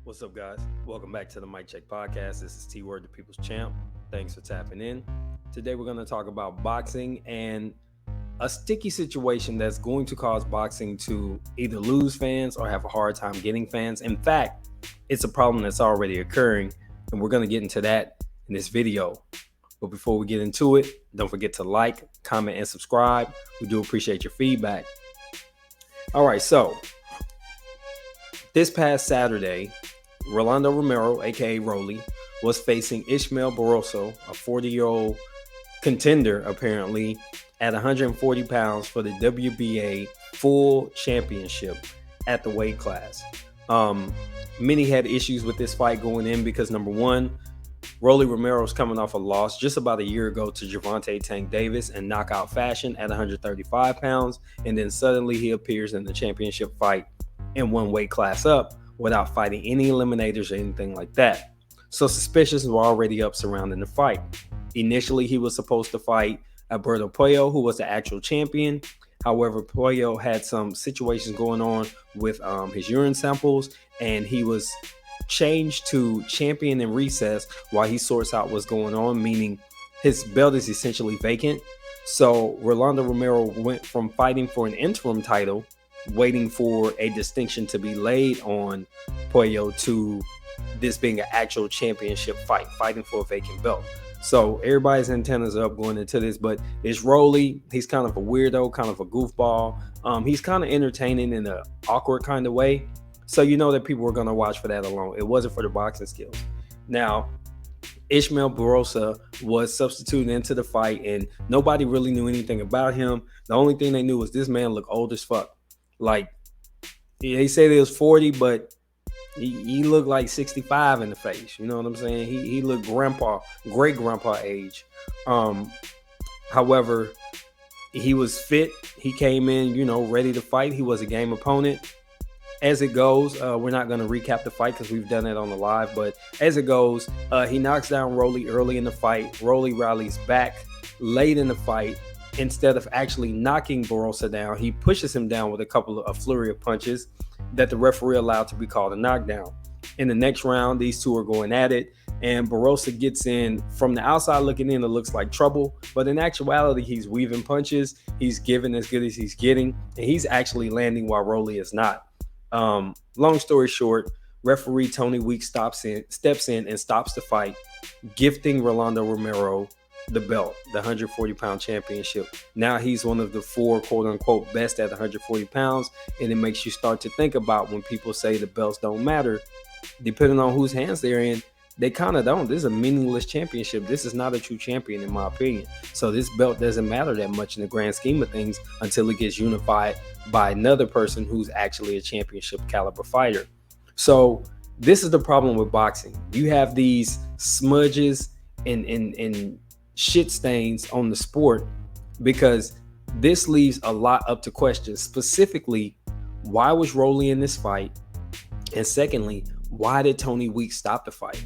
What's up, guys? Welcome back to the Mic Check Podcast. This is T Word, the People's Champ. Thanks for tapping in. Today, we're going to talk about boxing and a sticky situation that's going to cause boxing to either lose fans or have a hard time getting fans. In fact, it's a problem that's already occurring, and we're going to get into that in this video. But before we get into it, don't forget to like, comment, and subscribe. We do appreciate your feedback. All right, so this past Saturday, Rolando Romero, aka Rolly, was facing Ishmael Barroso, a 40-year-old contender, apparently, at 140 pounds for the WBA full championship at the weight class. Many had issues with this fight going in because, number one, Rolly Romero's coming off a loss just about a year ago to Gervonta Tank Davis in knockout fashion at 135 pounds, and then suddenly he appears in the championship fight in one weight class up without fighting any eliminators or anything like that. So suspicions were already up surrounding the fight. Initially, he was supposed to fight Alberto Puello, who was the actual champion. However, Puello had some situations going on with his urine samples, and he was changed to champion in recess while he sorts out what's going on, meaning his belt is essentially vacant. So Rolando Romero went from fighting for an interim title, waiting for a distinction to be laid on Puello, to this being an actual championship fight, fighting for a vacant belt. So everybody's antennas are up going into this, but it's Rolly. He's kind of a weirdo, kind of a goofball. He's kind of entertaining in an awkward kind of way. So you know that people were going to watch for that alone. It wasn't for the boxing skills. Now, Ishmael Barroso was substituted into the fight, and nobody really knew anything about him. The only thing they knew was this man looked old as fuck. Like, they say he was 40, but he looked like 65 in the face. You know what I'm saying? He looked great grandpa age. However, he was fit. He came in, ready to fight. He was a game opponent. As it goes, we're not going to recap the fight because we've done it on the live, but as it goes, he knocks down Rolly early in the fight. Rolly rallies back late in the fight. Instead of actually knocking Barroso down, he pushes him down with a flurry of punches that the referee allowed to be called a knockdown. In the next round, these two are going at it, and Barroso gets in. From the outside looking in, it looks like trouble, but in actuality, he's weaving punches. He's giving as good as he's getting, and he's actually landing while Rolly is not. Long story short, referee Tony Weeks steps in and stops the fight, gifting Rolando Romero the belt, the 140-pound championship. Now he's one of the four quote-unquote best at 140 pounds, and it makes you start to think about when people say the belts don't matter. Depending on whose hands they're in, they kind of don't. This is a meaningless championship. This is not a true champion, in my opinion. So this belt doesn't matter that much in the grand scheme of things until it gets unified by another person who's actually a championship caliber fighter. So this is the problem with boxing. You have these smudges and shit stains on the sport because this leaves a lot up to questions. Specifically, why was Rolly in this fight? And secondly, why did Tony Weeks stop the fight?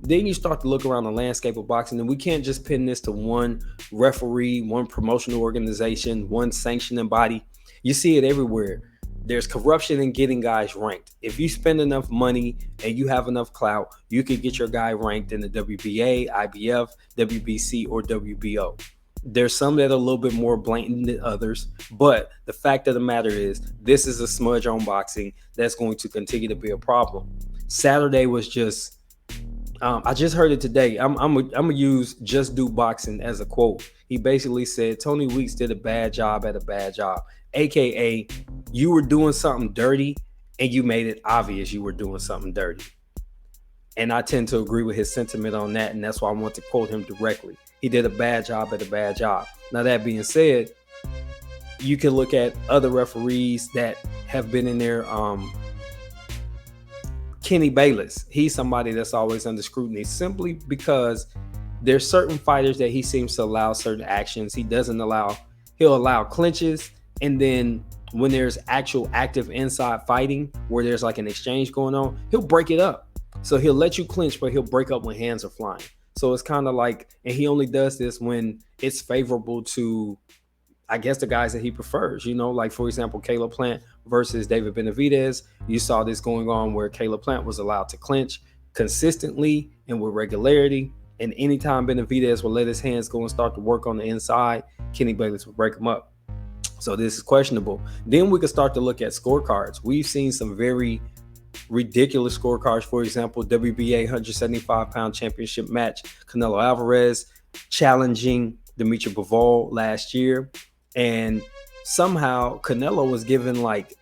Then you start to look around the landscape of boxing, and we can't just pin this to one referee, one promotional organization, one sanctioning body. You see it everywhere. There's corruption in getting guys ranked. If you spend enough money and you have enough clout, you could get your guy ranked in the WBA, IBF, WBC, or WBO. There's some that are a little bit more blatant than others, but the fact of the matter is this is a smudge on boxing that's going to continue to be a problem. Saturday was just, I just heard it today. I'm gonna use Just Do Boxing as a quote. He basically said Tony Weeks did a bad job at a bad job, aka you were doing something dirty and you made it obvious you were doing something dirty. And I tend to agree with his sentiment on that, and that's why I want to quote him directly. He did a bad job at a bad job. Now, that being said, you can look at other referees that have been in there. Kenny Bayless, he's somebody that's always under scrutiny simply because there's certain fighters that he seems to allow certain actions. He'll allow clinches, and then when there's actual active inside fighting where there's like an exchange going on, he'll break it up. So he'll let you clinch, but he'll break up when hands are flying. So it's kind of like, and he only does this when it's favorable to I guess the guys that he prefers, like for example, Caleb Plant versus David Benavidez. You saw this going on where Caleb Plant was allowed to clinch consistently and with regularity. And anytime Benavidez would let his hands go and start to work on the inside, Kenny Bayless would break him up. So this is questionable. Then we could start to look at scorecards. We've seen some very ridiculous scorecards. For example, WBA 175-pound championship match, Canelo Alvarez challenging Dimitri Bivol last year. And somehow Canelo was given like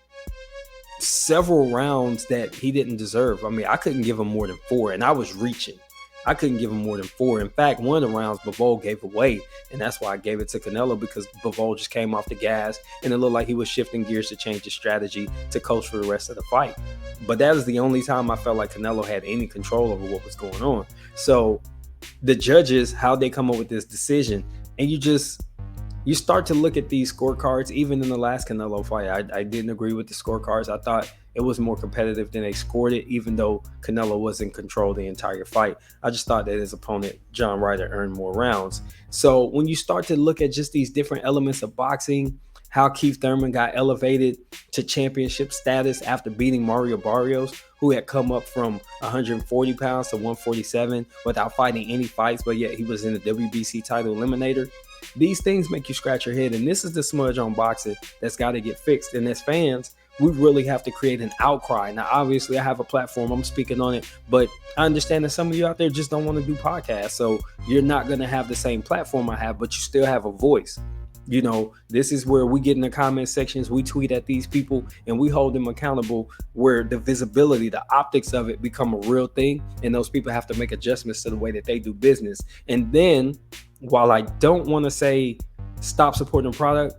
several rounds that he didn't deserve. I mean, I couldn't give him more than 4, and I was reaching. I couldn't give him more than 4. In fact, one of the rounds Bivol gave away, and that's why I gave it to Canelo, because Bivol just came off the gas, and it looked like he was shifting gears to change his strategy to coach for the rest of the fight. But that is the only time I felt like Canelo had any control over what was going on. So the judges, how they come up with this decision, and you start to look at these scorecards. Even in the last Canelo fight, I didn't agree with the scorecards. I thought it was more competitive than they scored it, even though Canelo was in control the entire fight. I just thought that his opponent, John Ryder, earned more rounds. So when you start to look at just these different elements of boxing, how Keith Thurman got elevated to championship status after beating Mario Barrios, who had come up from 140 pounds to 147 without fighting any fights, but yet he was in the WBC title eliminator. These things make you scratch your head, and this is the smudge on boxing that's got to get fixed. And as fans, we really have to create an outcry. Now, obviously, I have a platform. I'm speaking on it, but I understand that some of you out there just don't want to do podcasts. So you're not going to have the same platform I have, but you still have a voice. This is where we get in the comment sections, we tweet at these people, and we hold them accountable, where the visibility, the optics of it become a real thing, and those people have to make adjustments to the way that they do business. And then, while I don't want to say stop supporting the product,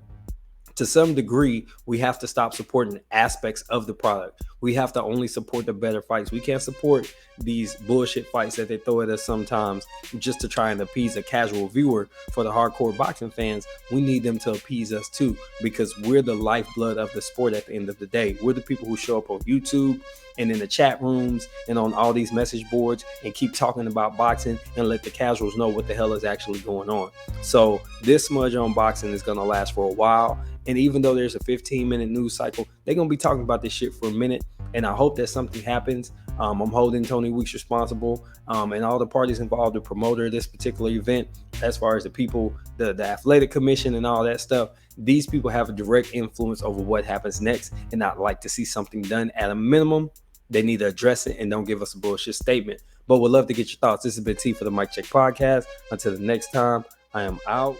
to some degree, we have to stop supporting aspects of the product. We have to only support the better fights. We can't support these bullshit fights that they throw at us sometimes just to try and appease a casual viewer. For the hardcore boxing fans, we need them to appease us too, because we're the lifeblood of the sport at the end of the day. We're the people who show up on YouTube and in the chat rooms and on all these message boards and keep talking about boxing and let the casuals know what the hell is actually going on. So this smudge on boxing is going to last for a while. And even though there's a 15-minute news cycle, they're going to be talking about this shit for a minute. And I hope that something happens. I'm holding Tony Weeks responsible and all the parties involved, the promoter of this particular event, as far as the people, the athletic commission and all that stuff. These people have a direct influence over what happens next, and I'd like to see something done. At a minimum, they need to address it and don't give us a bullshit statement. But would love to get your thoughts. This has been T for the Mic Check Podcast. Until the next time, I am out.